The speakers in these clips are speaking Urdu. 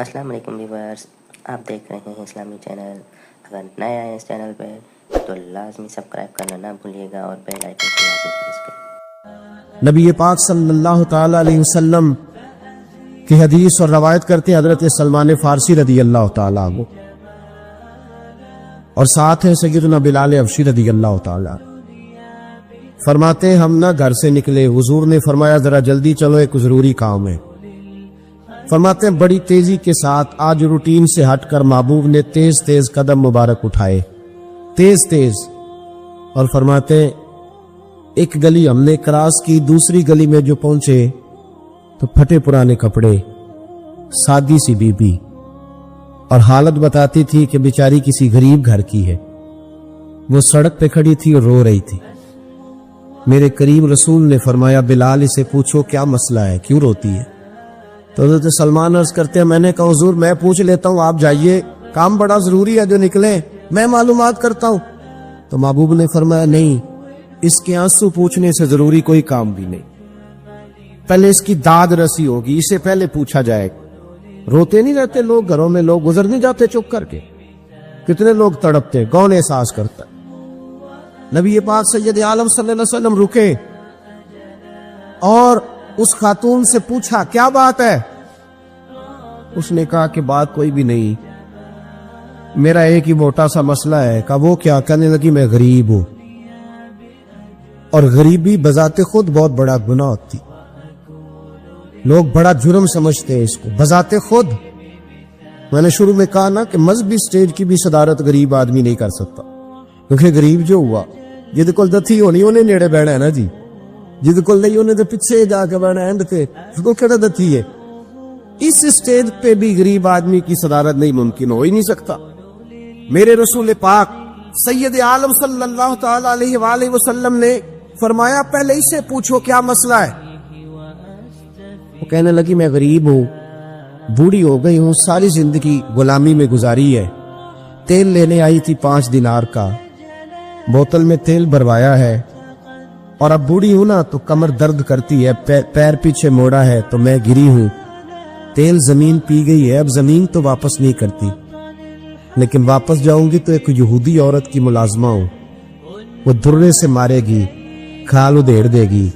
السلام علیکم ویورز، آپ دیکھ رہے ہیں اسلامی چینل۔ اگر نئے آئے اس چینل پہ تو لازمی سبسکرائب کرنا نہ بھولیے گا اور بیل آئکن کو لازمی پریس کریں۔ نبی پاک صلی اللہ تعالی علیہ وسلم کی حدیث اور روایت کرتے ہیں حضرت سلمان فارسی رضی اللہ تعالی عنہ، اور ساتھ ہیں سیدنا بلال حبشی رضی اللہ تعالی عنہ۔ فرماتے ہیں ہم نہ گھر سے نکلے، حضور نے فرمایا ذرا جلدی چلو، ایک ضروری کام ہے۔ فرماتے ہیں بڑی تیزی کے ساتھ آج روٹین سے ہٹ کر محبوب نے تیز تیز قدم مبارک اٹھائے، تیز تیز، اور فرماتے ہیں ایک گلی ہم نے کراس کی، دوسری گلی میں جو پہنچے تو پھٹے پرانے کپڑے، سادی سی بی بی، اور حالت بتاتی تھی کہ بیچاری کسی غریب گھر کی ہے۔ وہ سڑک پہ کھڑی تھی اور رو رہی تھی۔ میرے کریم رسول نے فرمایا بلال اسے پوچھو کیا مسئلہ ہے، کیوں روتی ہے؟ تو حضرت سلمان عرض کرتے ہیں میں نے کہا حضور میں پوچھ لیتا ہوں، آپ جائیے، کام بڑا ضروری ہے جو نکلے، میں معلومات کرتا ہوں۔ تو محبوب نے فرمایا نہیں، اس کے آنسو پوچھنے سے ضروری کوئی کام بھی نہیں، پہلے اس کی داد رسی ہوگی، اسے پہلے پوچھا جائے۔ روتے نہیں رہتے لوگ گھروں میں، لوگ گزر نہیں جاتے چپ کر کے؟ کتنے لوگ تڑپتے، کون احساس کرتا ہے؟ نبی پاک سید عالم صلی اللہ علیہ وسلم رکے اور اس خاتون سے پوچھا کیا بات ہے؟ اس نے کہا کہ بات کوئی بھی نہیں، میرا ایک ہی موٹا سا مسئلہ ہے۔ کہا وہ کیا؟ کہنے لگی میں غریب ہوں، اور غریبی بذات خود بہت بڑا گناہ ہوتی، لوگ بڑا جرم سمجھتے ہیں اس کو بذات خود۔ میں نے شروع میں کہا نا کہ مذہبی سٹیج کی بھی صدارت غریب آدمی نہیں کر سکتا، کیونکہ غریب جو ہوا جد کول دتھی ہونی انہیں نیڑے بیٹھا ہے نا جی، جد کول نہیں انہیں تو پیچھے جا کے بیٹھا اینڈ پہ، اس کو کہڑا دتھی ہے؟ اس سٹیج پہ بھی غریب آدمی کی صدارت نہیں ممکن ہو ہی نہیں سکتا۔ میرے رسول پاک سید عالم صلی اللہ تعالی علیہ وآلہ وسلم نے فرمایا پہلے اسے پوچھو کیا مسئلہ ہے۔ وہ کہنے لگی میں غریب ہوں، بوڑھی ہو گئی ہوں، ساری زندگی غلامی میں گزاری ہے، تیل لینے آئی تھی 5 دینار کا، بوتل میں تیل بھروایا ہے، اور اب بوڑھی ہوں نا تو کمر درد کرتی ہے، پیر پیچھے موڑا ہے تو میں گری ہوں، تیل زمین پی گئی ہے، اب زمین تو واپس نہیں کرتی، لیکن واپس جاؤں گی تو ایک یہودی عورت کی ملازمہ ہوں، وہ درے سے مارے گی، کھال ادھیڑ دے گی،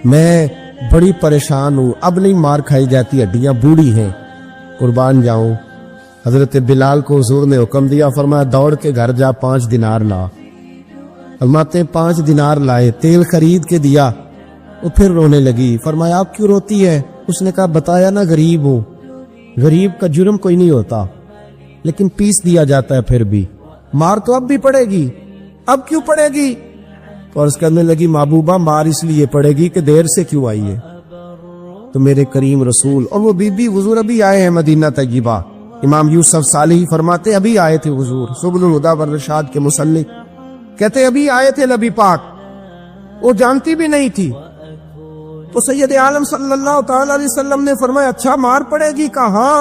میں بڑی پریشان ہوں، اب نہیں مار کھائی جاتی، ہڈیاں بوڑھی ہیں، قربان جاؤں۔ حضرت بلال کو حضور نے حکم دیا، فرمایا دوڑ کے گھر جا 5 دینار لا۔ فرماتے 5 دینار لائے، تیل خرید کے دیا، وہ پھر رونے لگی۔ فرمایا آپ کیوں روتی ہے؟ اس نے کہا بتایا نا غریب ہوں، غریب کا جرم کوئی نہیں ہوتا، لیکن پیس دیا جاتا ہے، پھر بھی مار تو اب بھی پڑے گی، اب کیوں پڑے گی؟ اور اس کرنے لگی محبوبہ مار اس لیے پڑے گی کہ دیر سے کیوں آئی ہے۔ تو میرے کریم رسول اور وہ بی بی حضور ابھی آئے ہیں مدینہ طیبہ، امام یوسف صالحی فرماتے ابھی آئے تھے حضور، سبل الہدی والرشاد کے مصنف کہتے ابھی آئے تھے نبی پاک، وہ جانتی بھی نہیں تھی۔ تو سید عالم صلی اللہ تعالی علیہ وسلم نے فرمایا اچھا مار پڑے گی؟ کہاں؟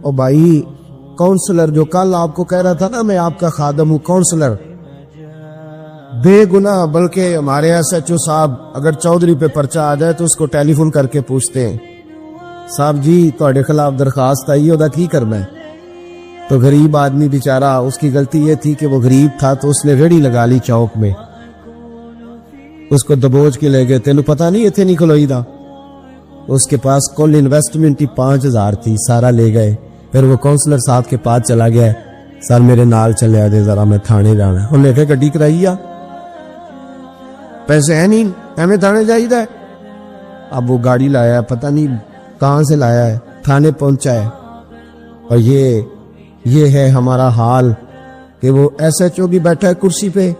او بھائی کونسلر جو کل آپ کو کہہ رہا تھا نا میں آپ کا خادم ہوں، کونسلر بے گناہ، بلکہ ہمارے SHO صاحب اگر چودھری پہ پرچہ آ جائے تو اس کو ٹیلی فون کر کے پوچھتے ہیں صاحب جی تہاڈے خلاف درخواست آئی ہے، کی کرنا ہے؟ تو غریب آدمی بیچارہ، اس کی غلطی یہ تھی کہ وہ غریب تھا تو اس نے ریڑھی لگا لی چوک میں، اس کو دبوچ کے لے گئے، تینوں پتا نہیں اتنے نہیں کھلوئی دا، اس کے پاس کل انویسٹمنٹ ہی 5000 تھی، سارا لے گئے۔ پھر وہ کونسلر صاحب کے پاس چلا گیا، سر میرے نال چلے آ دے ذرا میں تھانے جانا ہے، انہیں کہ گڈی کرائی آ، پیسے ہیں نہیں، ہمیں تھانے جائیدا ہے۔ اب وہ گاڑی لایا ہے، پتہ نہیں کہاں سے لایا ہے، تھانے پہنچا ہے۔ اور یہ ہے ہمارا حال کہ وہ SHO بھی بیٹھا ہے کرسی پہ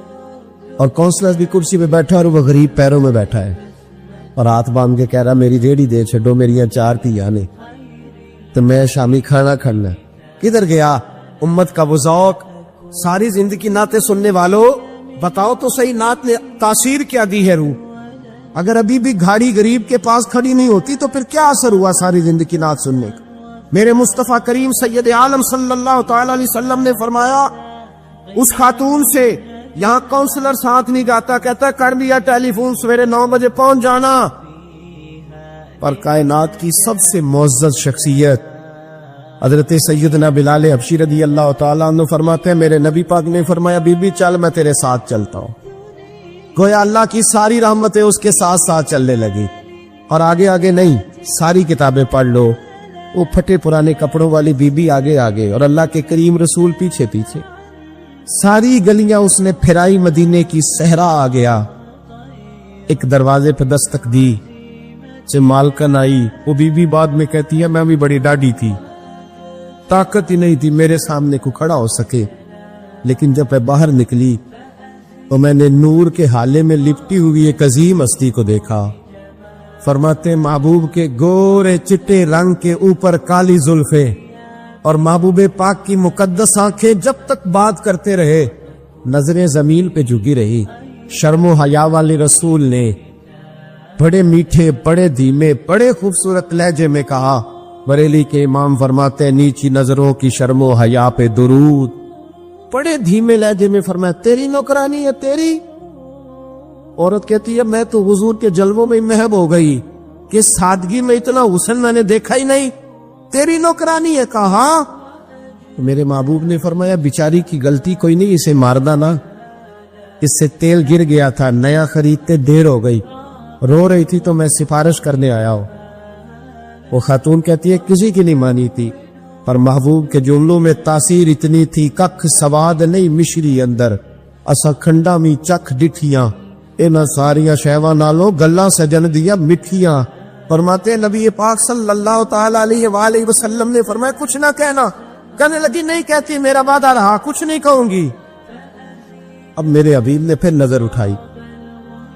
اور کونسلر بھی کرسی پہ بیٹھا ہے، اور وہ غریب پیروں میں بیٹھا ہے اور ہاتھ باندھ کے کہہ رہا میری ریڑھی دے چھڈو، میری 4 تھیاں نے تو میں شامی کھانا کھانا۔ کدھر گیا امت کا وہ ذوق؟ ساری زندگی نعتیں سننے والوں بتاؤ تو صحیح نعت نے تاثیر کیا دی ہے روح؟ اگر ابھی بھی گھاڑی غریب کے پاس کھڑی نہیں ہوتی تو پھر کیا اثر ہوا ساری زندگی نعت سننے کا؟ میرے مصطفیٰ کریم سید عالم صلی اللہ تعالی علیہ وسلم نے فرمایا اس خاتون سے، یہاں کونسلر ساتھ نہیں جاتا، کہتا کر دیا ٹیلی فون، سویرے 9 بجے پہنچ جانا، پر کائنات کی سب سے معزز شخصیت حضرت سیدنا بلال حبشی رضی اللہ تعالیٰ عنہ فرماتے ہیں میرے نبی پاک نے فرمایا بی بی چل میں تیرے ساتھ چلتا ہوں. گویا اللہ کی ساری رحمتیں اس کے ساتھ ساتھ چلنے لگی. اور آگے آگے نہیں، ساری کتابیں پڑھ لو، وہ پھٹے پرانے کپڑوں والی بی بی آگے آگے اور اللہ کے کریم رسول پیچھے پیچھے. ساری گلیاں اس نے پھرائی، مدینے کی صحرا آ گیا. ایک دروازے پہ دستک دی، سے مالکن آئی. وہ بی بی بعد میں کہتی ہے میں بھی بڑی ڈاڈی تھی، طاقت ہی نہیں تھی میرے سامنے کو کھڑا ہو سکے. لیکن جب میں باہر نکلی تو میں نے نور کے حالے میں لپٹی ہوئی ایک عظیم ہستی کو دیکھا. فرماتے ہیں محبوب کے گورے چٹے رنگ کے اوپر کالی زلفیں اور محبوب پاک کی مقدس آنکھیں جب تک بات کرتے رہے نظریں زمین پہ جھکی رہی. شرم و حیا والے رسول نے بڑے میٹھے، بڑے دھیمے، بڑے خوبصورت لہجے میں کہا. بریلی کے امام فرماتے ہیں نیچی نظروں کی شرم و حیا پہ درود. بڑے دھیمے لہجے میں فرمایا تیری نوکرانی ہے تیری. عورت کہتی ہے میں تو حضور کے جلووں میں محب ہو گئی کہ سادگی میں اتنا حسن میں نے دیکھا ہی نہیں. تیری نوکرانی ہے. کہا میرے محبوب نے فرمایا بیچاری کی غلطی کوئی نہیں، اسے مارنا نا، اس سے تیل گر گیا تھا، نیا خریدتے دیر ہو گئی، رو رہی تھی تو میں سفارش کرنے آیا ہوں. وہ خاتون کہتی ہے کسی کی نہیں مانی تھی، پر محبوب کے جملوں میں تاثیر اتنی تھی ککھ سواد نہیں مشری اندر اسا کھنڈا می چکھ ڈٹھیاں انہاں ساریاں شیواں نالوں گلاں سجن دیا مٹھیاں. فرماتے ہیں نبی پاک صلی اللہ تعالی علیہ وآلہ وسلم نے فرمایا کچھ نہ کہنا. کہنے لگی نہیں کہتی، میرا وعدہ رہا، کچھ نہیں کہوں گی. اب میرے حبیب نے پھر نظر اٹھائی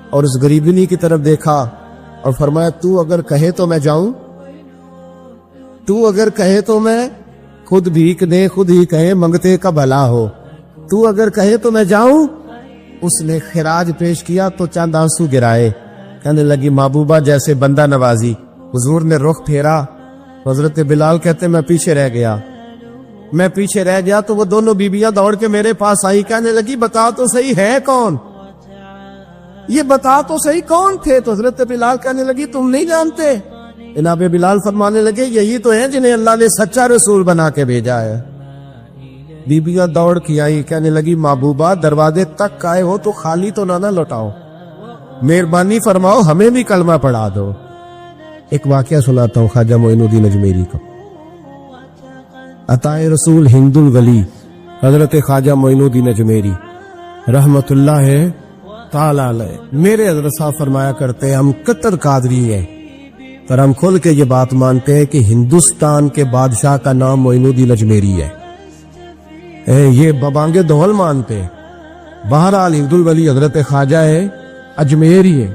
اور اس غریبنی کی طرف دیکھا اور فرمایا تو اگر کہے تو میں جاؤں، تو اگر کہے تو میں خود بھیک دے خود ہی کہے منگتے کا بھلا ہو، تو اگر کہے تو میں جاؤں. اس نے خراج پیش کیا تو چند آنسو گرائے. کہنے لگی محبوبہ جیسے بندہ نوازی. حضور نے رخ پھیرا. حضرت بلال کہتے میں پیچھے رہ گیا تو وہ دونوں بیبیاں دوڑ کے میرے پاس آئی. کہنے لگی بتا تو صحیح ہے کون، یہ بتا تو صحیح کون تھے. تو حضرت بلال کہنے لگی تم نہیں جانتے. جناب بلال فرمانے لگے یہی تو ہیں جنہیں اللہ نے سچا رسول بنا کے بھیجا ہے. بیبیاں دوڑ کی آئی. کہنے لگی محبوبہ دروازے تک آئے ہو تو خالی تو نہ لوٹاؤ، مہربانی فرماؤ ہمیں بھی کلمہ پڑھا دو. ایک واقعہ سناتا ہوں خواجہ معین الدین اجمیری کا. عطائے رسول ہند الولی حضرت خواجہ معین الدین اجمیری رحمت اللہ تعالی علیہ میرے حضرت صاحب فرمایا کرتے ہیں ہم کتر قادری ہیں پر ہم کھل کے یہ بات مانتے ہیں کہ ہندوستان کے بادشاہ کا نام معین الدین اجمیری ہے. یہ ببانگے دول مانتے ہیں. بہرحال ہند الولی حضرت خواجہ ہے اجمیری ہے.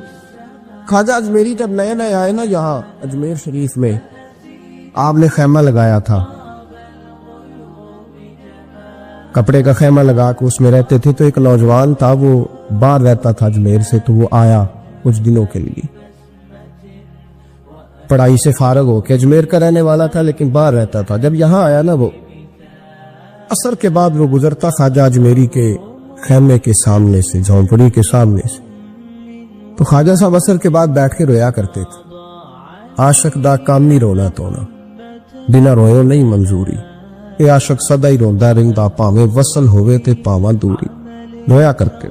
خواجہ اجمیری جب نئے نئے آئے نا یہاں اجمیر شریف میں، آپ نے خیمہ لگایا تھا، کپڑے کا خیمہ لگا کے اس میں رہتے تھے. تو ایک نوجوان تھا وہ باہر رہتا تھا اجمیر سے، تو وہ آیا کچھ دنوں کے لیے، پڑھائی سے فارغ ہو کے اجمیر کا رہنے والا تھا لیکن باہر رہتا تھا. جب یہاں آیا نا وہ عصر کے بعد وہ گزرتا خواجہ اجمیری کے خیمے کے سامنے سے، جھونپڑی کے سامنے سے، تو خواجہ صاحب عصر کے بعد بیٹھ کے رویا کرتے تھے. عاشق دا کام نہیں رونا تونا، بنا روئے نہیں منظوری، اے عاشق سدا ہی روندا رہندا پاویں وصل ہوئے تے پاواں دوری. رویا کرتے.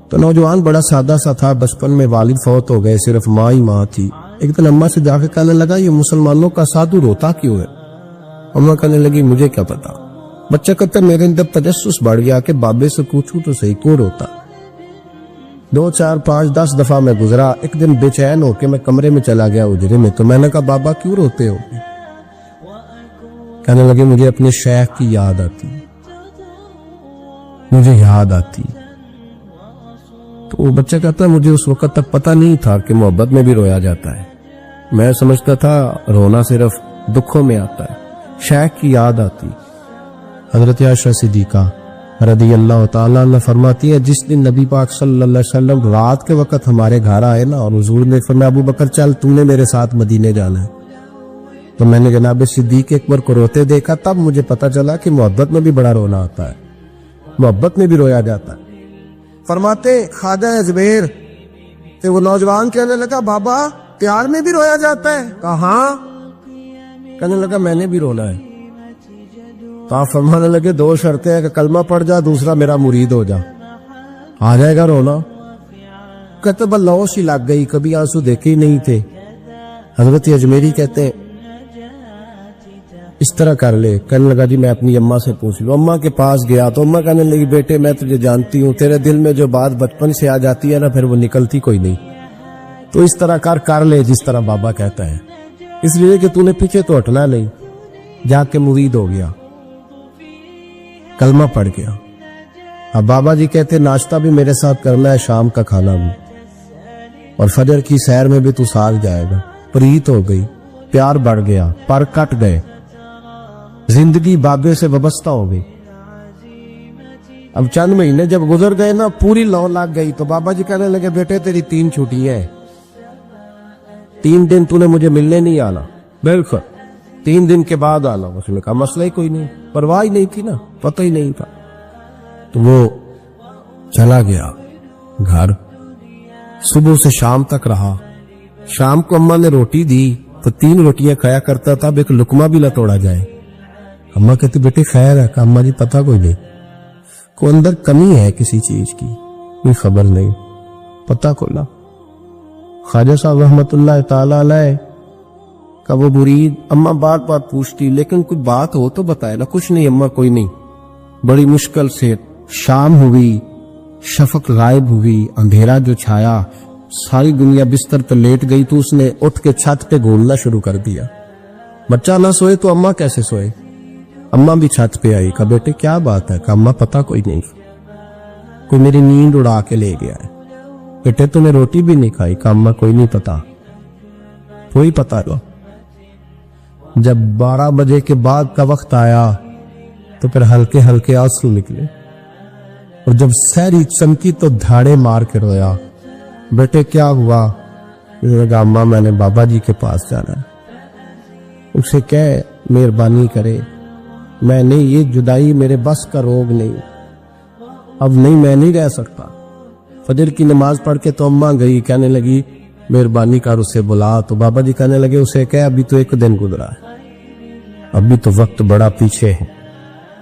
تو نوجوان بڑا سادہ سا تھا، بچپن میں والد فوت ہو گئے، صرف ماں ہی ماں تھی. ایک دن اماں سے جا کے کہنے لگا یہ مسلمانوں کا سادھو روتا کیوں ہے؟ اماں کہنے لگی مجھے کیا پتا. بچہ کہتا میرے اندر تجسس بڑھ گیا کہ بابے سے پوچھوں تو صحیح کیوں روتا. 2 4 5 10 دفعہ میں گزرا. ایک دن بے چین ہو کے میں کمرے میں چلا گیا اجرے میں، تو میں نے کہا بابا کیوں روتے ہو؟ کہنے لگے مجھے اپنے شیخ کی یاد آتی، مجھے یاد آتی. تو وہ بچہ کہتا ہے مجھے اس وقت تک پتہ نہیں تھا کہ محبت میں بھی رویا جاتا ہے. میں سمجھتا تھا رونا صرف دکھوں میں آتا ہے. شیخ کی یاد آتی. حضرت عائشہ صدیقہ رضی اللہ تعالیٰ عنہ فرماتی ہے جس دن نبی پاک صلی اللہ علیہ وسلم رات کے وقت ہمارے گھر آئے نا اور حضور نے فرمایا ابو بکر چل تم نے میرے ساتھ مدینے جانا ہے، تو میں نے جناب صدیق اکبر کو روتے دیکھا. تب مجھے پتا چلا کہ محبت میں بھی بڑا رونا آتا ہے، محبت میں بھی رویا جاتا ہے. فرماتے خواجہ اجمیر تو وہ نوجوان کہنے لگا بابا پیار میں بھی رویا جاتا ہے؟ کہاں؟ کہنے لگا میں نے بھی رونا ہے. تو آپ فرمانے لگے 2 شرطیں ہیں کہ کلمہ پڑھ جا, دوسرا میرا مرید ہو جا, آ جائے گا رونا. کہتے بلو سی لگ گئی, کبھی آنسو دیکھے ہی نہیں تھے. حضرت اجمیری کہتے ہیں اس طرح کر لے. کہنے لگا جی میں اپنی اماں سے پوچھ لوں. اماں کے پاس گیا تو اماں کہنے لگی بیٹے میں تجھے جانتی ہوں, تیرے دل میں جو بات بچپن سے آ جاتی ہے نا پھر وہ نکلتی کوئی نہیں. تو اس طرح کر لے جس طرح بابا کہتا ہے, اس لیے کہ تو نے پیچھے تو ہٹنا نہیں. جا کے مرید ہو گیا, کلمہ پڑھ گیا. اب بابا جی کہتے ناشتہ بھی میرے ساتھ کرنا ہے, شام کا کھانا بھی, اور فجر کی سیر میں بھی تو ساتھ جائے گا. پریت ہو گئی, پیار بڑھ گیا, پر کٹ گئے, زندگی بابے سے وابستہ ہو گئی. اب چند مہینے جب گزر گئے نا پوری لو لگ گئی. تو بابا جی کہنے لگے بیٹے تیری 3 چھٹیاں ہیں, 3 دن تو نے مجھے ملنے نہیں آنا. بالکل 3 دن کے بعد آنا. اس نے کہا مسئلہ ہی کوئی نہیں, پرواہ ہی نہیں تھی نا, پتہ ہی نہیں تھا. تو وہ چلا گیا گھر, صبح سے شام تک رہا. شام کو اماں نے روٹی دی تو 3 روٹیاں کھایا کرتا تھا, اب ایک لقمہ بھی نہ توڑا جائے. اماں کہتی بیٹے خیر ہے. کہ اماں جی پتہ کوئی نہیں, کوئی اندر کمی ہے کسی چیز کی, کوئی خبر نہیں, پتہ کھولا. خواجہ صاحب رحمت اللہ تعالی علیہ کا وہ مرید اماں بار بار پوچھتی لیکن کوئی بات ہو تو بتائے نا. کچھ نہیں اماں کوئی نہیں. بڑی مشکل سے شام ہوئی, شفق غائب ہوئی, اندھیرا جو چھایا, ساری دنیا بستر پہ لیٹ گئی. تو اس نے اٹھ کے چھت پہ گھولنا شروع کر دیا. بچہ نہ سوئے تو اماں کیسے سوئے. اماں بھی چھت پہ آئی. کہا بیٹے کیا بات ہے. کہ اماں پتہ کوئی نہیں, کوئی میری نیند اڑا کے لے گیا ہے. بیٹے تو نے روٹی بھی نہیں کھائی. کہ اماں کوئی نہیں پتا, کوئی پتا لو. جب 12 بجے کے بعد کا وقت آیا تو پھر ہلکے ہلکے آنسو نکلے, اور جب سحری چمکی تو دھاڑے مار کے رویا. بیٹے کیا ہوا. لگا اماں میں نے بابا جی کے پاس جانا ہے, اسے کہے مہربانی کرے, میں نہیں, یہ جدائی میرے بس کا روگ نہیں, اب نہیں میں نہیں رہ سکتا. فجر کی نماز پڑھ کے تو اماں گئی, کہنے لگی مہربانی کر اسے بلا. تو بابا جی کہنے لگے اسے کہے ابھی تو 1 دن گزرا ہے, ابھی تو وقت بڑا پیچھے ہے,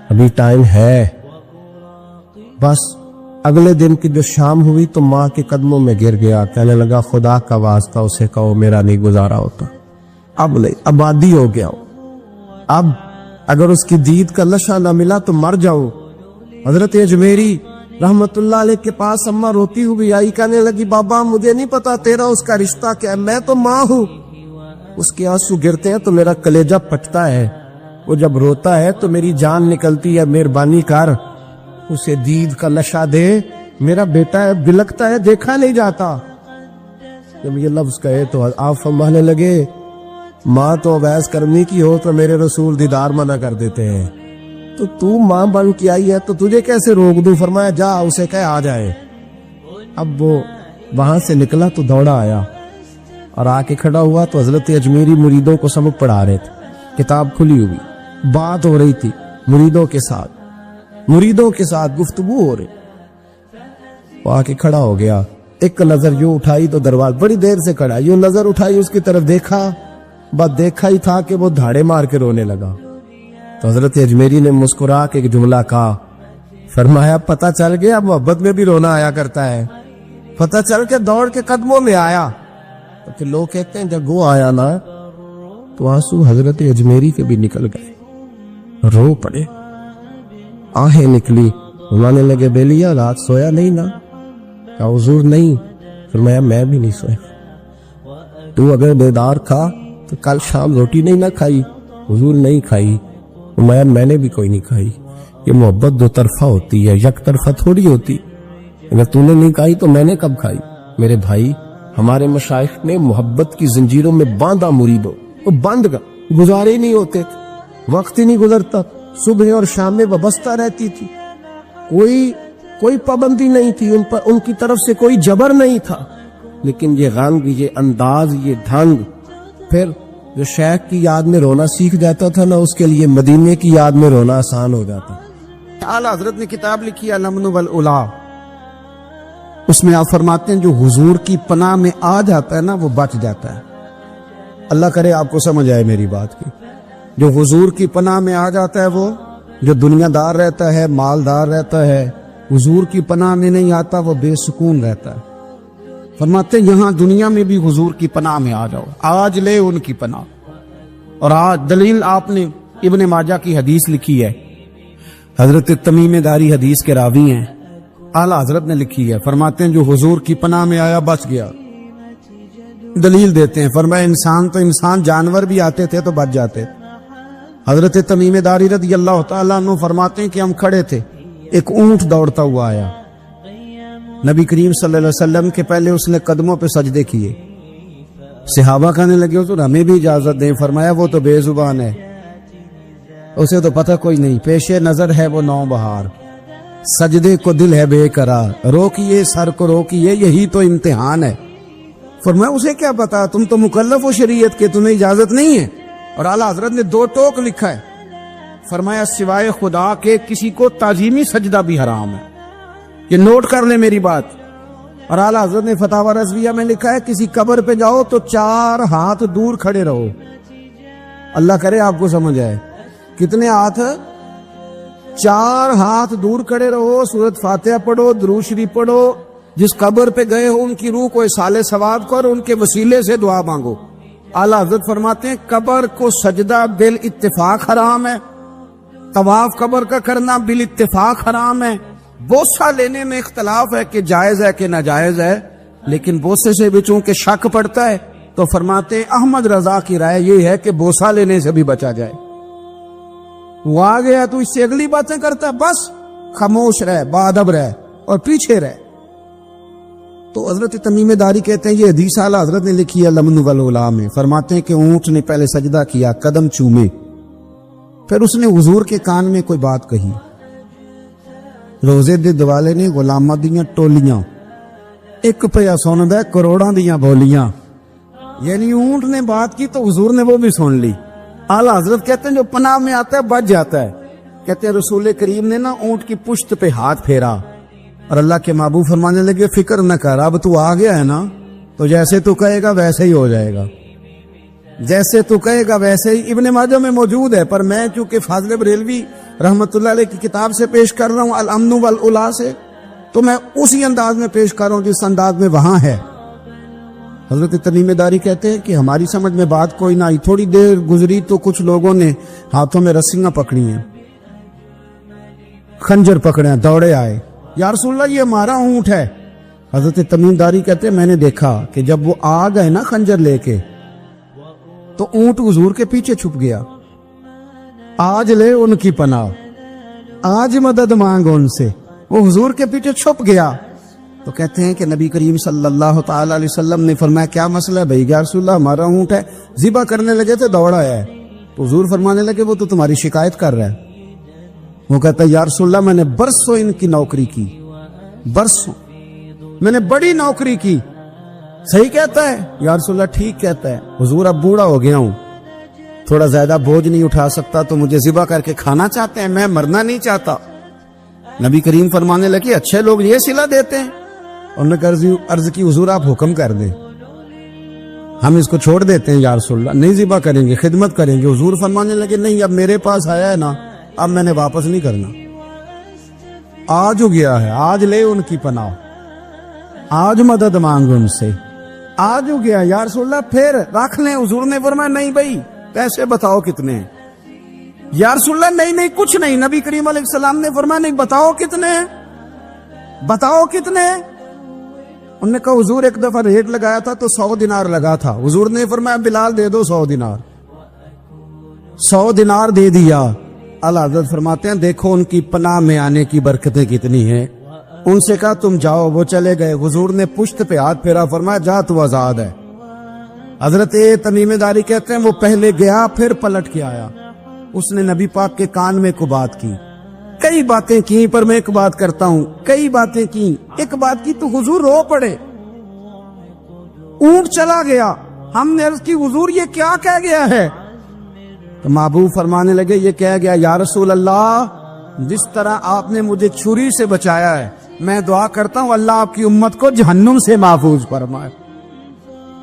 ابھی ٹائم ہے. بس اگلے دن کی جو شام ہوئی تو ماں کے قدموں میں گر گیا. کہنے لگا خدا کا واسطہ اسے کہو میرا نہیں گزارا ہوتا, اب نہیں, اب عادی ہو گیا ہوں, اب اگر اس کی دید کا لشا نہ ملا تو مر جاؤں. حضرت اجمیری رحمت اللہ علیہ کے پاس اماں روتی ہوئی آئی. کہنے لگی بابا مجھے نہیں پتا تیرا اس کا رشتہ کیا ہے, میں تو ماں ہوں. اس کے آنسو گرتے ہیں تو میرا کلیجہ پھٹتا ہے, وہ جب روتا ہے تو میری جان نکلتی ہے. مہربانی کر اسے دید کا نشہ دے, میرا بیٹا ہے, بلکتا ہے, دیکھا نہیں جاتا. جب یہ لفظ کہے تو آپ فرمانے لگے ماں تو اویس کرنی کی ہو تو میرے رسول دیدار منع کر دیتے ہیں, تو ماں بن کے آئی ہے تو تجھے کیسے روک دوں. فرمایا جا اسے کہے آ جائے. اب وہ وہاں سے نکلا تو دوڑا آیا اور آ کے کھڑا ہوا تو حضرت اجمیری مریدوں کو سبق پڑھا رہے تھے, کتاب کھلی ہوئی, بات ہو رہی تھی مریدوں کے ساتھ گفتگو ہو رہی. وہ آ کے کھڑا ہو گیا, ایک نظر یوں اٹھائی تو دروازے, بڑی دیر سے کھڑا, یوں نظر اٹھائی اس کی طرف دیکھا, بس دیکھا ہی تھا کہ وہ دھاڑے مار کے رونے لگا. تو حضرت اجمیری نے مسکرا کے ایک جملہ کہا, فرمایا پتہ چل گیا محبت میں بھی رونا آیا کرتا ہے. پتہ چل کے دوڑ کے قدموں میں آیا. تو پھر لوگ کہتے ہیں جب وہ آیا نا تو آنسو حضرت اجمیری کے بھی نکل گئے, رو پڑے, آہیں نکلی. فرمانے لگے بیلیا رات سویا نہیں نا. کہا حضور نہیں. فرمایا میں بھی نہیں سویا. تو اگر بیدار تھا تو کل شام روٹی نہیں نہ کھائی. حضور نہیں کھائی. میں نے بھی کوئی نہیں کھائی. یہ محبت 2 طرفہ ہوتی ہے, یک طرفہ تھوڑی ہوتی. اگر تو نے نہیں کھائی تو میں نے کب کھائی. میرے بھائی ہمارے مشائخ نے محبت کی زنجیروں میں باندھا مریدوں, وہ بند گزارے نہیں ہوتے تھے, وقت ہی نہیں گزرتا, صبح اور شام میں وابستہ رہتی تھی, کوئی پابندی نہیں تھی ان پر, ان کی طرف سے کوئی جبر نہیں تھا. لیکن یہ غنگ, یہ انداز, یہ ڈھنگ, پھر جو شیخ کی یاد میں رونا سیکھ جاتا تھا نا اس کے لیے مدینے کی یاد میں رونا آسان ہو جاتا. اعلیٰ حضرت نے کتاب لکھی الامن والعلا, اس میں آپ فرماتے ہیں جو حضور کی پناہ میں آ جاتا ہے نا وہ بچ جاتا ہے. اللہ کرے آپ کو سمجھ آئے میری بات کی. جو حضور کی پناہ میں آ جاتا ہے وہ جو دنیا دار رہتا ہے، مالدار رہتا ہے، حضور کی پناہ میں نہیں آتا وہ بے سکون رہتا ہے۔ فرماتے ہیں یہاں دنیا میں بھی حضور کی پناہ میں آ جاؤ، آج لے ان کی پناہ۔ اور آج دلیل آپ نے ابن ماجہ کی حدیث لکھی ہے، حضرت تمیم داری حدیث کے راوی ہیں، اعلیٰ حضرت نے لکھی ہے، فرماتے ہیں جو حضور کی پناہ میں آیا بچ گیا۔ دلیل دیتے ہیں، فرمایا انسان تو انسان، جانور بھی آتے تھے تو بچ جاتے۔ حضرت تمیم داری رضی اللہ تعالیٰ عنہ فرماتے ہیں کہ ہم کھڑے تھے، ایک اونٹ دوڑتا ہوا آیا، نبی کریم صلی اللہ علیہ وسلم کے پہلے اس نے قدموں پہ سجدے کیے، صحابہ کہنے لگے حضور ہمیں بھی اجازت دیں، فرمایا وہ تو بے زبان ہے، اسے تو پتہ کوئی نہیں، پیش نظر ہے وہ نو بہار، سجدے کو دل ہے بے قرار، روکیے سر کو روکیے یہی تو امتحان ہے۔ فرمایا اسے کیا پتا، تم تو مکلف ہو شریعت کے، تمہیں اجازت نہیں ہے۔ اور اعلیٰ حضرت نے 2 ٹوک لکھا ہے، فرمایا سوائے خدا کے کسی کو تعظیمی سجدہ بھی حرام ہے، یہ نوٹ کر لیں میری بات۔ اور اعلیٰ حضرت نے فتاوی رضویہ میں لکھا ہے کسی قبر پہ جاؤ تو 4 ہاتھ دور کھڑے رہو، اللہ کرے آپ کو سمجھ آئے، کتنے ہاتھ؟ 4 ہاتھ دور کھڑے رہو، سورۃ فاتحہ پڑھو، درود شریف پڑھو، جس قبر پہ گئے ہو ان کی روح کو اصال ثواب کر، ان کے وسیلے سے دعا مانگو۔ اعلیٰ حضرت فرماتے ہیں قبر کو سجدہ بال اتفاق حرام ہے، طواف قبر کا کرنا بال اتفاق حرام ہے، بوسہ لینے میں اختلاف ہے کہ جائز ہے کہ ناجائز ہے، لیکن بوسے سے بھی چونکہ شک پڑتا ہے تو فرماتے ہیں احمد رضا کی رائے یہ ہے کہ بوسہ لینے سے بھی بچا جائے۔ وہ آ گیا تو اس سے اگلی باتیں کرتا ہے، بس خاموش رہ، باادب رہ اور پیچھے رہ۔ تو حضرت تمیم داری کہتے ہیں یہ حدیث اعلیٰ حضرت نے لکھی ہے لمن والعلا میں، فرماتے ہیں کہ اونٹ نے پہلے سجدہ کیا، قدم چومے، پھر اس نے حضور کے کان میں کوئی بات کہی، روزے دے دوالے نے غلاماں دیاں ٹولیاں، ایک پیا سن دے کروڑاں دیاں بولیاں، یعنی اونٹ نے بات کی تو حضور نے وہ بھی سن لی۔ اعلیٰ حضرت کہتے ہیں جو پناہ میں آتا ہے بچ جاتا ہے۔ کہتے ہیں رسول کریم نے نا اونٹ کی پشت پہ ہاتھ پھیرا اور اللہ کے محبوب فرمانے لگے فکر نہ کر، اب تو آ گیا ہے نا تو جیسے تو کہے گا ویسے ہی ہو جائے گا، جیسے تو کہے گا ویسے ہی۔ ابن ماجہ میں موجود ہے، پر میں چونکہ فاضل بریلوی رحمت اللہ علیہ کی کتاب سے پیش کر رہا ہوں الامن والعلا سے، تو میں اسی انداز میں پیش کر رہا ہوں جس انداز میں وہاں ہے۔ حضرت تمیم داری کہتے ہیں کہ ہماری سمجھ میں بات کوئی نہ آئی، تھوڑی دیر گزری تو کچھ لوگوں نے ہاتھوں میں رسیاں پکڑی ہیں، خنجر پکڑے ہیں، دوڑے آئے، یا رسول اللہ یہ ہمارا اونٹ ہے۔ حضرت تمیم داری کہتے ہیں میں نے دیکھا کہ جب وہ آ گئے نا خنجر لے کے تو اونٹ حضور کے پیچھے چھپ گیا، آج لے ان کی پناہ، آج مدد مانگ ان سے، وہ حضور کے پیچھے چھپ گیا۔ تو کہتے ہیں کہ نبی کریم صلی اللہ تعالی علیہ وسلم نے فرمایا کیا مسئلہ ہے بھائی؟ یا رسول اللہ ہمارا اونٹ ہے، ذبح کرنے لگے تھے دوڑا ہے، تو حضور فرمانے لگے وہ تو تمہاری شکایت کر رہا ہے۔ وہ کہتا ہے یا رسول اللہ میں نے برسوں ان کی نوکری کی، برسوں میں نے بڑی نوکری کی۔ صحیح کہتا ہے یا رسول اللہ؟ ٹھیک کہتا ہے حضور، اب بوڑھا ہو گیا ہوں، تھوڑا زیادہ بوجھ نہیں اٹھا سکتا، تو مجھے ذبح کر کے کھانا چاہتے ہیں، میں مرنا نہیں چاہتا۔ نبی کریم فرمانے لگے اچھے لوگ یہ صلہ دیتے ہیں، انہوں نے عرض کی حضور آپ حکم کر دیں، ہم اس کو چھوڑ دیتے ہیں یا رسول اللہ، نہیں ذبح کریں گے، خدمت کریں گے۔ حضور فرمانے لگے نہیں، اب میرے پاس آیا ہے نا، اب میں نے واپس نہیں کرنا، آج ہو گیا ہے، آج لے ان کی پناہ، آج مدد مانگ ان سے، آج ہو گیا یا رسول اللہ پھر رکھ لیں۔ حضور نے فرمایا نہیں بھائی پیسے بتاؤ کتنے ہیں؟ یا رسول اللہ نہیں کچھ نہیں۔ نبی کریم علیہ السلام نے فرمایا نہیں، بتاؤ کتنے ہیں، بتاؤ کتنے ہیں؟ انہوں نے کہا حضور ایک دفعہ ریٹ لگایا تھا تو 100 دینار لگا تھا، حضور نے فرمایا بلال دے دو 100 دینار، 100 دینار دے دیا۔ اعلیٰ حضرت فرماتے ہیں دیکھو ان کی پناہ میں آنے کی برکتیں کتنی ہیں۔ ان سے کہا تم جاؤ، وہ چلے گئے، حضور نے پشت پہ ہاتھ پھیرا، فرمایا جا تو آزاد ہے۔ حضرت تمیم داری کہتے ہیں وہ پہلے گیا پھر پلٹ کے آیا، اس نے نبی پاک کے کان میں کو بات کی، کئی باتیں کی، پر میں ایک بات کرتا ہوں، کئی باتیں کی، ایک بات کی تو حضور رو پڑے، اونٹ چلا گیا، ہم نے عرض کی حضور یہ کیا کہہ گیا ہے؟ تو محبوب فرمانے لگے یہ کہہ گیا یا رسول اللہ جس طرح آپ نے مجھے چھری سے بچایا ہے، میں دعا کرتا ہوں اللہ آپ کی امت کو جہنم سے محفوظ فرمائے،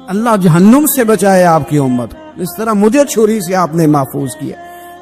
اللہ جہنم سے بچائے آپ کی امت، اس طرح مجھے چھری سے آپ نے محفوظ کیا۔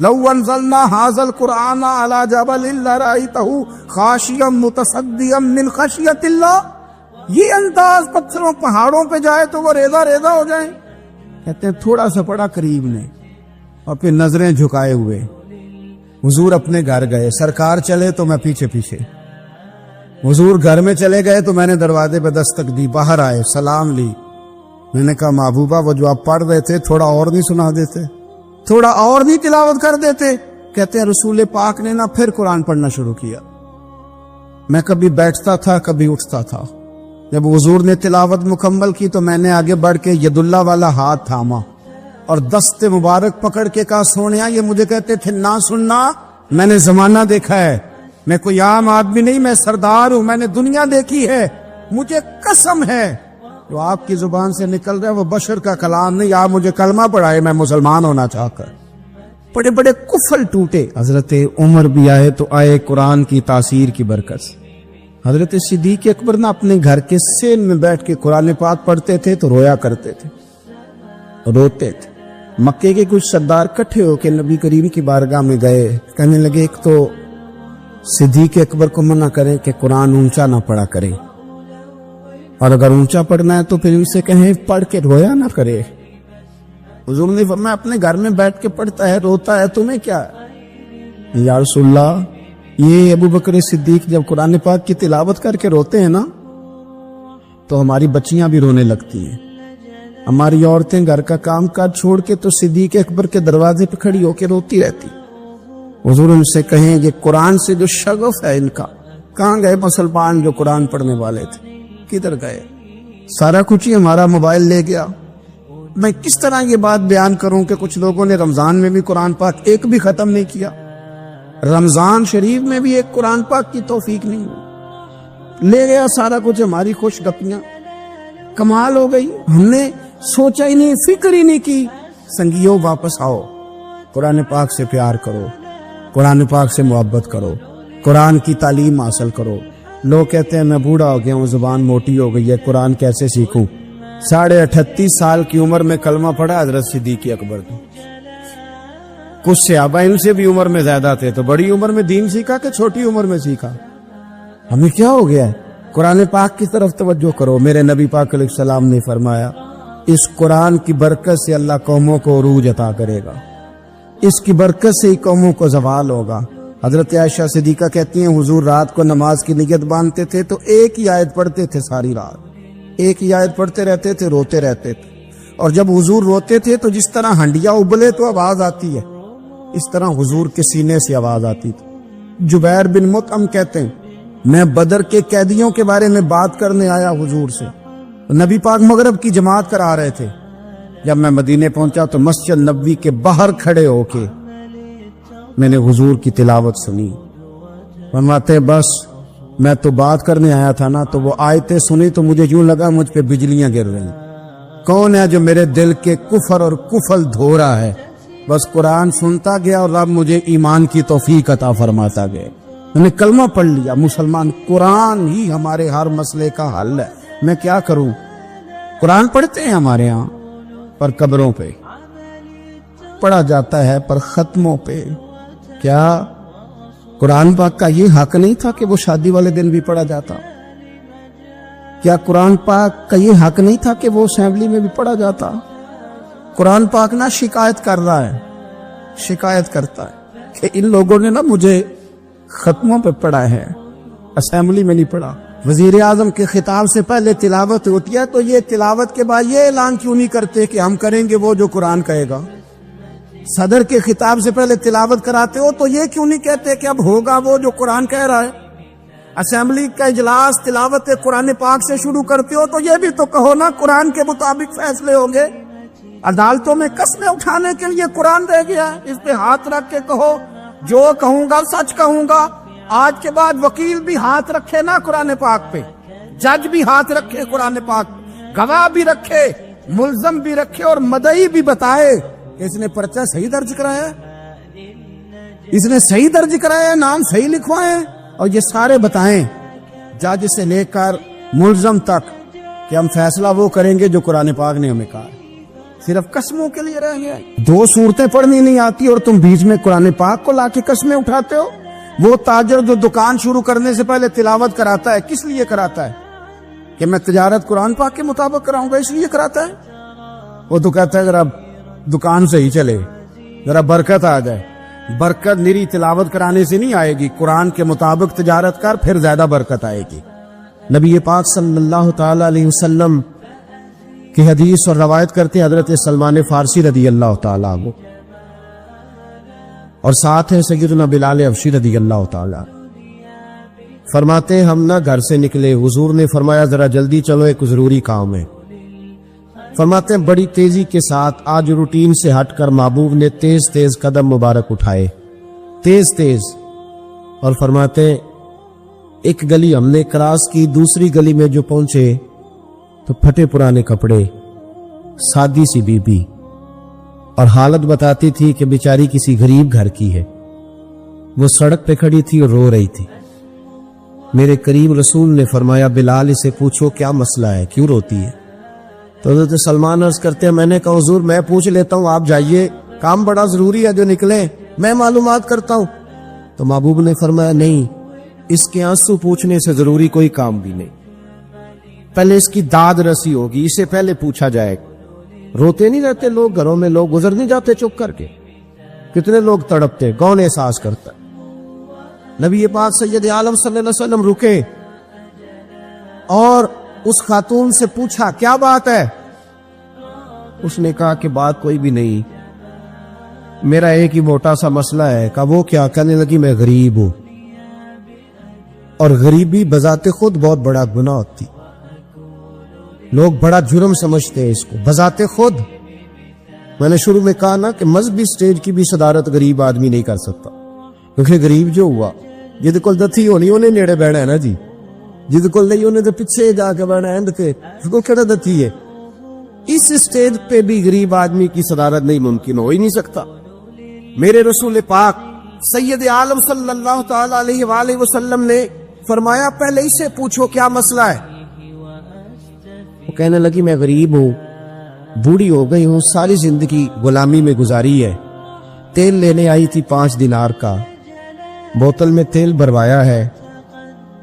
لو انزلنا هذا القرآن على جبل لرأيته خاشعا متصدعا من خشیت اللہ. یہ انداز پتھروں پہاڑوں پہ جائے تو وہ ریزہ ریزہ ہو جائیں. کہتے ہیں تھوڑا سا پڑا قریب نے اور پھر نظریں جھکائے ہوئے. حضور اپنے گھر گئے, سرکار چلے تو میں پیچھے پیچھے. حضور گھر میں چلے گئے تو میں نے دروازے پہ دستک دی, باہر آئے, سلام لی. میں نے کہا محبوبہ وہ جو آپ پڑھ رہے تھے تھوڑا اور نہیں سنا دیتے, تھوڑا اور نہیں تلاوت کر دیتے؟ کہتے ہیں رسول پاک نے نا پھر قرآن پڑھنا شروع کیا. میں کبھی بیٹھتا تھا کبھی اٹھتا تھا. جب حضور نے تلاوت مکمل کی تو میں نے آگے بڑھ کے ید اللہ والا ہاتھ تھاما اور دست مبارک پکڑ کے کہا سونیا یہ مجھے کہتے تھے نہ سننا, میں نے زمانہ دیکھا ہے, میں کوئی عام آدمی نہیں, میں سردار ہوں, میں نے دنیا دیکھی ہے. مجھے قسم ہے جو آپ کی زبان سے نکل رہا ہے وہ بشر کا کلام نہیں. آپ مجھے کلمہ پڑھائے میں مسلمان ہونا چاہ کر. بڑے بڑے کفل ٹوٹے. حضرت عمر بھی آئے تو آئے قرآن کی تاثیر کی برکت سے. حضرت صدیق اکبر نا اپنے گھر کے سین میں بیٹھ کے قرآن پاک پڑھتے تھے تو رویا کرتے تھے, روتے تھے. مکے کے کچھ سردار کٹھے ہو کے نبی کریم کی بارگاہ میں گئے, کہنے لگے ایک تو صدیق اکبر کو منع کرے کہ قرآن اونچا نہ پڑھا کرے, اور اگر اونچا پڑھنا ہے تو پھر ان سے کہیں پڑھ کے رویا نہ کرے. حضور نے فرمایا اپنے گھر میں بیٹھ کے پڑھتا ہے روتا ہے, تمہیں کیا ہے؟ یا رسول اللہ یہ ابو بکر صدیق جب قرآن پاک کی تلاوت کر کے روتے ہیں نا تو ہماری بچیاں بھی رونے لگتی ہیں, ہماری عورتیں گھر کا کام کاج چھوڑ کے تو صدیق اکبر کے دروازے پہ کھڑی ہو کے روتی رہتی. حضور ان سے کہیں یہ قرآن سے جو شغف ہے ان کا, کہاں گئے مسلمان جو قرآن پڑھنے والے تھے, کدھر گئے؟ سارا کچھ ہی ہمارا موبائل لے گیا. میں کس طرح یہ بات بیان کروں کہ کچھ لوگوں نے رمضان میں بھی قرآن پاک ایک بھی ختم نہیں کیا, رمضان شریف میں بھی ایک قرآن پاک کی توفیق نہیں ہوئی. لے گیا سارا کچھ, ہماری خوش گپیاں. کمال ہو گئی, ہم نے سوچا ہی نہیں, فکر ہی نہیں کی. سنگیو واپس آؤ, قرآن پاک سے پیار کرو, قرآن پاک سے محبت کرو, قرآن کی تعلیم حاصل کرو. لوگ کہتے ہیں میں بوڑھا ہو گیا ہوں, زبان موٹی ہو گئی ہے, قرآن کیسے سیکھوں؟ 38.5 سال کی عمر میں کلمہ پڑھا حضرت صدیق اکبر نے. کچھ صحابہ ان سے بھی عمر میں زیادہ تھے تو بڑی عمر میں دین سیکھا کہ چھوٹی عمر میں سیکھا؟ ہمیں کیا ہو گیا ہے؟ قرآن پاک کی طرف توجہ کرو. میرے نبی پاک علیہ السلام نے فرمایا اس قرآن کی برکت سے اللہ قوموں کو عروج عطا کرے گا, اس کی برکت سے ہی قوموں کو زوال ہوگا. حضرت عائشہ صدیقہ کہتی ہیں حضور رات کو نماز کی نیت باندھتے تھے تو ایک ہی آیت پڑھتے تھے ساری رات, ایک ہی آیت پڑھتے رہتے تھے, روتے رہتے تھے. اور جب حضور روتے تھے تو جس طرح ہنڈیا ابلے تو آواز آتی ہے, اس طرح حضور کے سینے سے آواز آتی تھی. جبیر بن مطعم کہتے ہیں میں بدر کے قیدیوں کے بارے میں بات کرنے آیا حضور سے, نبی پاک مغرب کی جماعت کرا رہے تھے. جب میں مدینے پہنچا تو مسجد نبوی کے باہر کھڑے ہو کے میں نے حضور کی تلاوت سنی. فرماتے بس میں تو بات کرنے آیا تھا نا, تو وہ آیتیں سنی تو مجھے یوں لگا مجھ پہ بجلیاں گر رہی. کون ہے جو میرے دل کے کفر اور کفل دھو رہا ہے؟ بس قرآن سنتا گیا اور رب مجھے ایمان کی توفیق عطا فرماتا گیا. میں نے کلمہ پڑھ لیا, مسلمان. قرآن ہی ہمارے ہر مسئلے کا حل ہے. میں کیا کروں؟ قرآن پڑھتے ہیں ہمارے ہاں پر قبروں پہ پڑھا جاتا ہے, پر ختموں پہ. کیا قرآن پاک کا یہ حق نہیں تھا کہ وہ شادی والے دن بھی پڑھا جاتا؟ کیا قرآن پاک کا یہ حق نہیں تھا کہ وہ اسمبلی میں بھی پڑھا جاتا؟ قرآن پاک نہ شکایت کر رہا ہے, شکایت کرتا ہے کہ ان لوگوں نے نا مجھے ختموں پہ پڑھا ہے, اسمبلی میں نہیں پڑھا. وزیر اعظم کے خطاب سے پہلے تلاوت ہوتی ہے تو یہ تلاوت کے بعد یہ اعلان کیوں نہیں کرتے کہ ہم کریں گے وہ جو قرآن کہے گا؟ صدر کے خطاب سے پہلے تلاوت کراتے ہو تو یہ کیوں نہیں کہتے کہ اب ہوگا وہ جو قرآن کہہ رہا ہے؟ اسمبلی کا اجلاس تلاوت قرآن پاک سے شروع کرتے ہو تو یہ بھی تو کہو نا قرآن کے مطابق فیصلے ہوں گے. عدالتوں میں قسمیں اٹھانے کے لیے قرآن رہ گیا, اس پہ ہاتھ رکھ کے کہو جو کہوں گا سچ کہوں گا. آج کے بعد وکیل بھی ہاتھ رکھے نا قرآن پاک پہ, جج بھی ہاتھ رکھے قرآن پاک, گواہ بھی رکھے, ملزم بھی رکھے, اور مدعی بھی بتائے کہ اس نے پرچہ صحیح درج کرایا ہے, اس نے صحیح درج کرایا ہے, نام صحیح لکھوائے, اور یہ سارے بتائیں جج سے لے کر ملزم تک کہ ہم فیصلہ وہ کریں گے جو قرآن پاک نے ہمیں کہا. صرف قسموں کے لیے رہ گیا. 2 صورتیں پڑھنی نہیں آتی اور تم بیچ میں قرآن پاک کو لا کے قسمیں اٹھاتے ہو. وہ تاجر جو دکان شروع کرنے سے پہلے تلاوت کراتا ہے, کس لیے کراتا ہے؟ کہ میں تجارت قرآن پاک کے مطابق کراؤں گا, اس لیے کراتا ہے. وہ تو کہتا ہے ذرا دکان سے ہی چلے, ذرا برکت آ جائے. برکت نری تلاوت کرانے سے نہیں آئے گی, قرآن کے مطابق تجارت کر, پھر زیادہ برکت آئے گی. نبی پاک صلی اللہ تعالی علیہ وسلم کی حدیث اور روایت کرتے حضرت سلمان فارسی رضی اللہ تعالی عنہ, اور ساتھ ہے سیدنا بلال حبشی رضی اللہ تعالی عنہ. فرماتے ہیں ہم نہ گھر سے نکلے, حضور نے فرمایا ذرا جلدی چلو, ایک ضروری کام ہے. فرماتے ہیں بڑی تیزی کے ساتھ آج روٹین سے ہٹ کر محبوب نے تیز تیز قدم مبارک اٹھائے, تیز تیز, اور فرماتے ہیں ایک گلی ہم نے کراس کی, دوسری گلی میں جو پہنچے تو پھٹے پرانے کپڑے, سادی سی بی بی, اور حالت بتاتی تھی کہ بیچاری کسی غریب گھر کی ہے. وہ سڑک پہ کھڑی تھی اور رو رہی تھی. میرے کریم رسول نے فرمایا بلال اسے پوچھو کیا مسئلہ ہے, کیوں روتی ہے؟ تو حضرت سلمان عرض کرتے ہیں میں نے کہا حضور میں پوچھ لیتا ہوں, آپ جائیے, کام بڑا ضروری ہے جو نکلے, میں معلومات کرتا ہوں. تو محبوب نے فرمایا نہیں, اس کے آنسو پوچھنے سے ضروری کوئی کام بھی نہیں, پہلے اس کی داد رسی ہوگی, اسے پہلے پوچھا جائے. روتے نہیں رہتے لوگ گھروں میں, لوگ گزر نہیں جاتے چپ کر کے, کتنے لوگ تڑپتے, کون احساس کرتا ہے؟ نبی پاک سید عالم صلی اللہ علیہ وسلم رکے اور اس خاتون سے پوچھا کیا بات ہے؟ اس نے کہا کہ بات کوئی بھی نہیں, میرا ایک ہی موٹا سا مسئلہ ہے. کہا وہ کیا؟ کہنے لگی میں غریب ہوں, اور غریبی بذات خود بہت بڑا گناہ ہوتی, لوگ بڑا جرم سمجھتے ہیں اس کو بذات خود. میں نے شروع میں کہا نا کہ مذہبی سٹیج کی بھی صدارت غریب آدمی نہیں کر سکتا, کیونکہ غریب جو ہوا جد کول دتھی ہونی انہیں نیڑے بہنا ہے نا جی, جد کول نہیں انہیں تو پیچھے جا کے بہنا ہے, کے اس کو کہنا دتھی ہے. اس سٹیج پہ بھی غریب آدمی کی صدارت نہیں ممکن ہو ہی نہیں سکتا. میرے رسول پاک سید عالم صلی اللہ تعالی علیہ وآلہ وسلم نے فرمایا پہلے اسے پوچھو کیا مسئلہ ہے. وہ کہنے لگی میں غریب ہوں, بوڑھی ہو گئی ہوں, ساری زندگی غلامی میں گزاری ہے, تیل لینے آئی تھی 5 دینار کا, بوتل میں تیل بھروایا ہے,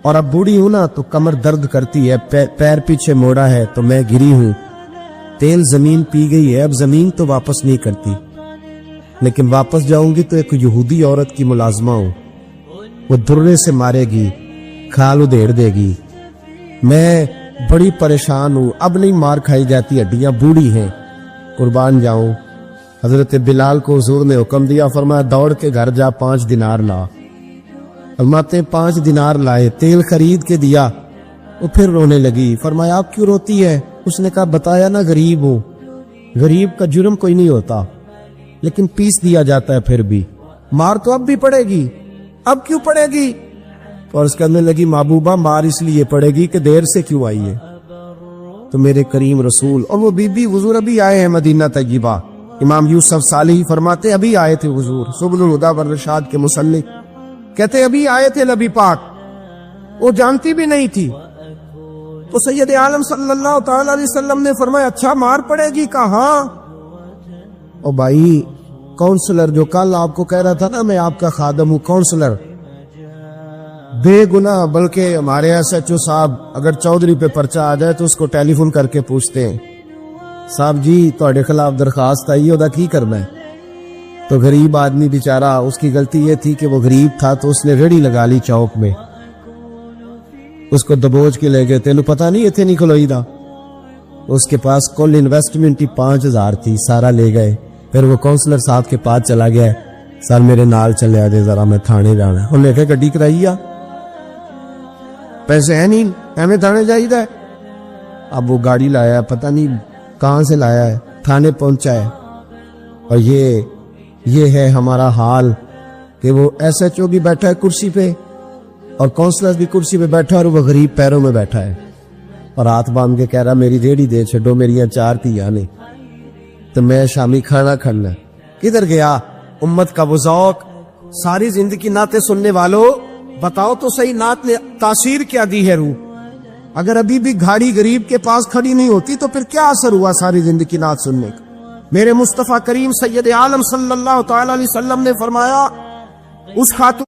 اور اب بوڑھی ہوں نا تو کمر درد کرتی ہے, پیر پیچھے موڑا ہے تو میں گری ہوں, تیل زمین پی گئی ہے, اب زمین تو واپس نہیں کرتی, لیکن واپس جاؤں گی تو ایک یہودی عورت کی ملازمہ ہوں, وہ درے سے مارے گی, کھال ادھیڑ دے گی, میں بڑی پریشان ہوں, اب نہیں مار کھائی جاتی, ہڈیاں بوڑھی ہیں, قربان جاؤں. حضرت بلال کو حضور نے حکم دیا, فرمایا دوڑ کے گھر جا 5 دینار لا. فرماتے 5 دینار لائے, تیل خرید کے دیا, وہ پھر رونے لگی. فرمایا آپ کیوں روتی ہے؟ اس نے کہا بتایا نا غریب ہوں, غریب کا جرم کوئی نہیں ہوتا, لیکن پیس دیا جاتا ہے, پھر بھی مار تو اب بھی پڑے گی, اب کیوں پڑے گی؟ اور اس کہنے لگی محبوبہ مار اس لیے پڑے گی کہ دیر سے کیوں آئی ہے. تو میرے کریم رسول اور وہ بی بی حضور ابھی آئے ہیں مدینہ طیبہ. امام یوسف صالحی فرماتے ابھی آئے تھے حضور, سبل الہدی والرشاد کے مصنف, کہتے ابھی آئے تھے نبی پاک, وہ جانتی بھی نہیں تھی. تو سید عالم صلی اللہ تعالی علیہ وسلم نے فرمایا اچھا مار پڑے گی؟ کہاں. او بھائی کونسلر جو کل آپ کو کہہ رہا تھا نا میں آپ کا خادم ہوں, کونسلر بے گناہ, بلکہ ہمارے SHO صاحب اگر چودھری پہ پرچہ آ جائے تو اس کو ٹیلی فون کر کے پوچھتے ہیں صاحب جی تہاڈے خلاف درخواست آئی ہے, کی کرنا ہے؟ تو غریب آدمی بیچارہ, اس کی غلطی یہ تھی کہ وہ غریب تھا تو اس نے ریڑھی لگا لی چوک میں, اس کو دبوچ کے لے گئے, تینوں پتا نہیں اتنے نہیں کھلوئی دا. اس کے پاس کل انویسٹمنٹ ہی 5000 تھی, سارا لے گئے. پھر وہ کونسلر صاحب کے پاس چلا گیا, سر میرے نال چلے آ جائے ذرا, میں تھانے جانا ہے. انہوں نے کہا گڈی کرائی آ, پیسے ہیں نہیں, ایویں تھانے جائیدا ہے. اب وہ گاڑی لایا, پتہ نہیں کہاں سے لایا ہے, تھانے پہنچا ہے. اور یہ ہے ہمارا حال کہ وہ SHO بھی بیٹھا ہے کرسی پہ اور کونسلر بھی کرسی پہ بیٹھا ہے, اور وہ غریب پیروں میں بیٹھا ہے اور ہاتھ باندھ کے کہہ رہا میری ریڑھی دے چھڈو, میری 4 تھیاں نے تو میں شامی کھانا کھانا. کدھر گیا امت کا وہ ذوق؟ ساری زندگی نعتیں سننے والوں بتاؤ تو صحیح, نعت نے تاثیر کیا دی ہے روح؟ اگر ابھی بھی گھاڑی غریب کے پاس کھڑی نہیں ہوتی تو پھر کیا اثر ہوا ساری زندگی نعت سننے کا؟ میرے مصطفیٰ کریم سید عالم صلی اللہ تعالی علیہ وسلم نے فرمایا اس خاتون